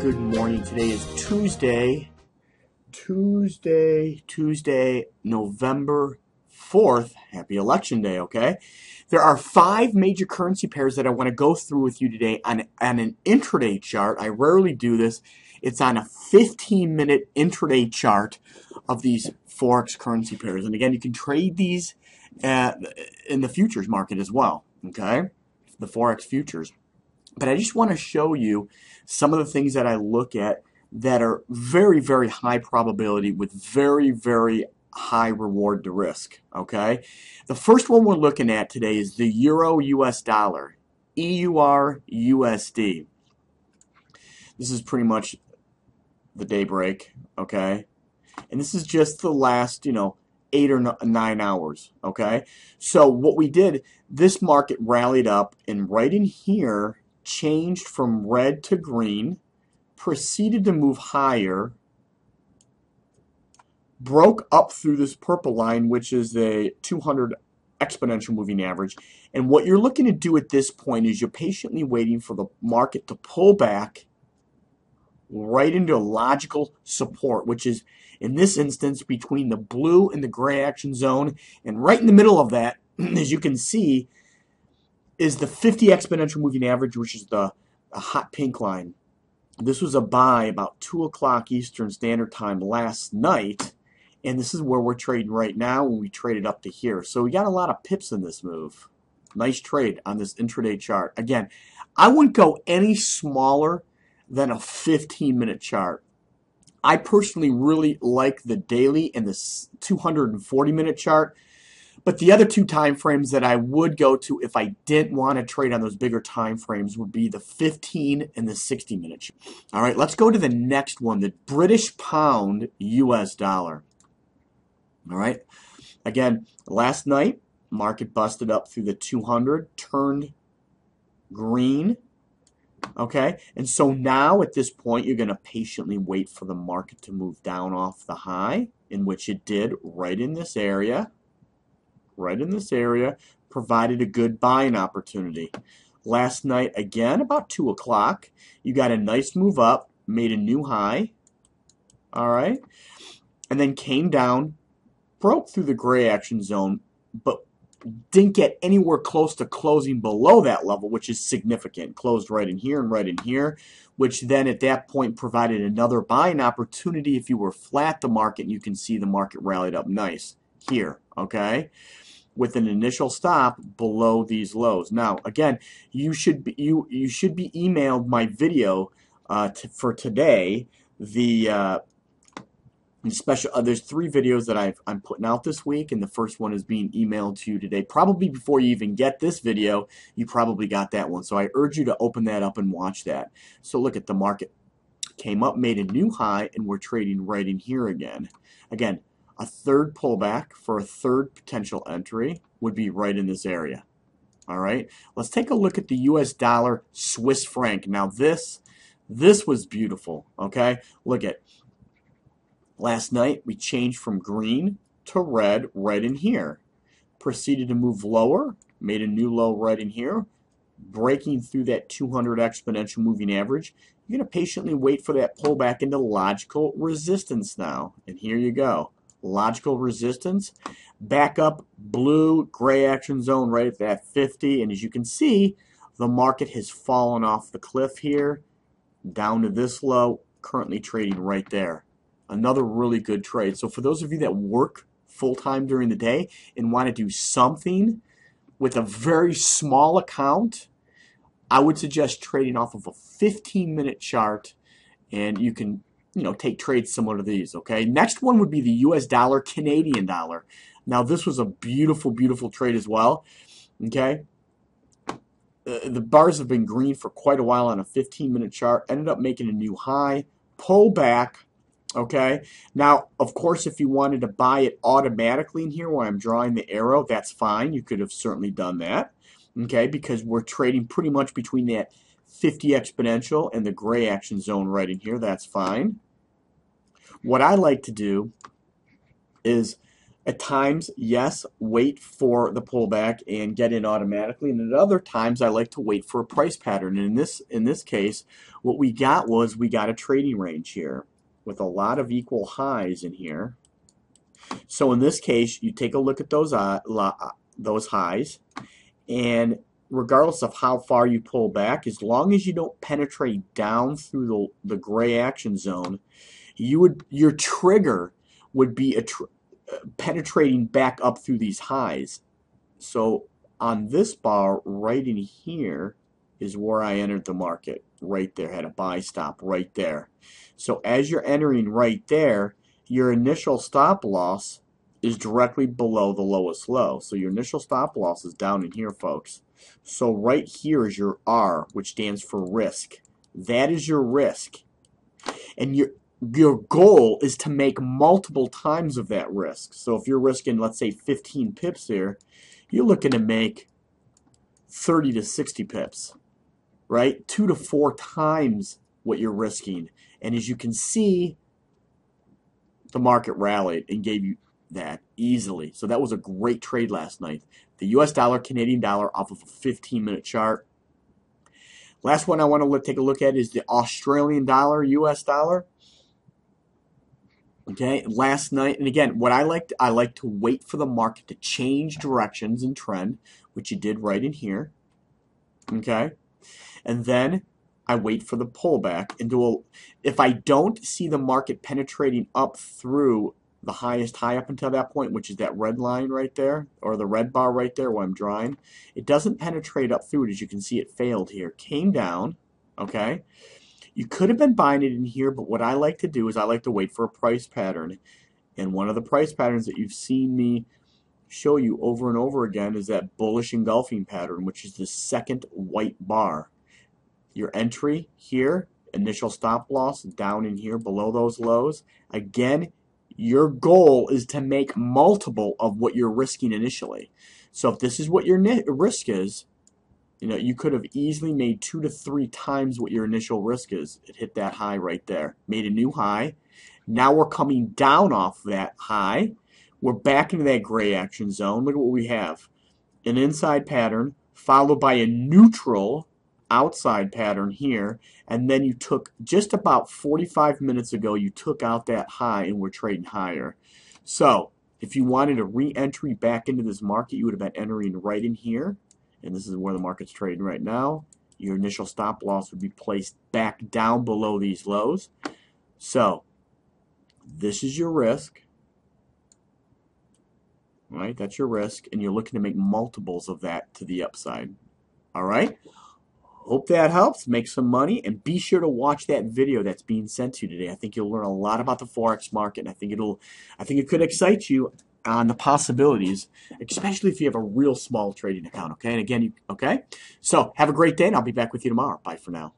Good morning. Today is Tuesday, November 4th. Happy Election Day, okay? There are 5 major currency pairs that I want to go through with you today on an intraday chart. I rarely do this. It's on a 15-minute intraday chart of these Forex currency pairs. And again, you can trade these in the futures market as well, okay? The Forex futures. But I just want to show you some of the things that I look at that are very, very high probability with very, very high reward to risk, okay? The first one we're looking at today is the Euro US dollar, EUR USD. This is pretty much the day break, okay? And this is just the last, 8 or 9 hours, okay? So what we did, this market rallied up, and right in here, changed from red to green, proceeded to move higher, broke up through this purple line, which is a 200 exponential moving average. And what you're looking to do at this point is you're patiently waiting for the market to pull back right into logical support, which is in this instance between the blue and the gray action zone. And right in the middle of that, as you can see, is the 50 exponential moving average, which is the hot pink line. This was a buy about 2 o'clock Eastern Standard Time last night, and this is where we're trading right now when we traded up to here. So we got a lot of pips in this move. Nice trade on this intraday chart. Again, I wouldn't go any smaller than a 15-minute chart. I personally really like the daily and the 240-minute chart. But the other 2 time frames that I would go to if I didn't want to trade on those bigger time frames would be the 15 and the 60-minute. All right, let's go to the next one, the British pound US dollar. All right, again, last night, market busted up through the 200, turned green. Okay, and so now at this point, you're going to patiently wait for the market to move down off the high, in which it did right in this area. Right in this area, provided a good buying opportunity. Last night, again, about 2 o'clock, you got a nice move up, made a new high, all right, and then came down, broke through the gray action zone, but didn't get anywhere close to closing below that level, which is significant. Closed right in here and right in here, which then at that point provided another buying opportunity. If you were flat the market, and you can see the market rallied up nice here, okay, with an initial stop below these lows. Now, again, you should be emailed my video for today. The special there's 3 videos that I'm putting out this week, and the first one is being emailed to you today. Probably before you even get this video, you probably got that one. So I urge you to open that up and watch that. So look at the market came up, made a new high, and we're trading right in here again. Again, a third pullback for a third potential entry would be right in this area. All right, let's take a look at the US dollar Swiss franc. Now this was beautiful, okay? Look at last night we changed from green to red right in here. Proceeded to move lower, made a new low right in here, breaking through that 200 exponential moving average. You're going to patiently wait for that pullback into logical resistance now. And here you go. Logical resistance, back up blue gray action zone right at that 50, and as you can see, the market has fallen off the cliff here down to this low, currently trading right there. Another really good trade. So for those of you that work full-time during the day and want to do something with a very small account, I would suggest trading off of a 15-minute chart, and you can take trades similar to these, okay? Next one would be the US dollar, Canadian dollar. Now, this was a beautiful, beautiful trade as well, okay? The bars have been green for quite a while on a 15-minute chart. Ended up making a new high, pull back, okay? Now, of course, if you wanted to buy it automatically in here where I'm drawing the arrow, that's fine. You could have certainly done that, okay? Because we're trading pretty much between that 50 exponential and the gray action zone right in here. That's fine. What I like to do is At times, yes, wait for the pullback and get in automatically, and at other times, I like to wait for a price pattern. And in this case, what we got was we got a trading range here with a lot of equal highs in here. So in this case, you take a look at those highs, and regardless of how far you pull back, as long as you don't penetrate down through the gray action zone, your trigger would be penetrating back up through these highs. So on this bar right in here is where I entered the market. Right there, had a buy stop right there. So as you're entering right there, your initial stop loss is directly below the lowest low. So your initial stop loss is down in here, folks. So right here is your R, which stands for risk. That is your risk. And your goal is to make multiple times of that risk. So if you're risking, let's say, 15 pips here, you're looking to make 30 to 60 pips, right? 2 to 4 times what you're risking. And as you can see, the market rallied and gave you that easily. So that was a great trade last night. The US dollar, Canadian dollar off of a 15-minute chart. Last one I want to take a look at is the Australian dollar, US dollar. Okay, last night, and again, what I like to wait for the market to change directions and trend, which you did right in here. Okay, and then I wait for the pullback into if I don't see the market penetrating up through the highest high up until that point, which is that red line right there, or the red bar right there where I'm drawing, it doesn't penetrate up through it. As you can see, it failed here, came down. Okay. You could have been buying it in here, but what I like to do is I like to wait for a price pattern. And one of the price patterns that you've seen me show you over and over again is that bullish engulfing pattern, which is the second white bar. Your entry here, initial stop loss down in here below those lows. Again, your goal is to make multiple of what you're risking initially. So if this is what your risk is, you know, you could have easily made 2 to 3 times what your initial risk is. It hit that high right there. Made a new high. Now we're coming down off that high. We're back into that gray action zone. Look at what we have. An inside pattern followed by a neutral outside pattern here. And then you took, just about 45 minutes ago, you took out that high and we're trading higher. So if you wanted a re-entry back into this market, you would have been entering right in here. And this is where the market's trading right now. Your initial stop loss would be placed back down below these lows. So this is your risk, right? That's your risk, and you're looking to make multiples of that to the upside. All right? Hope that helps. Make some money, and be sure to watch that video that's being sent to you today. I think you'll learn a lot about the Forex market, and I think it could excite you on the possibilities, especially if you have a real small trading account, okay? And again, okay? So have a great day, and I'll be back with you tomorrow. Bye for now.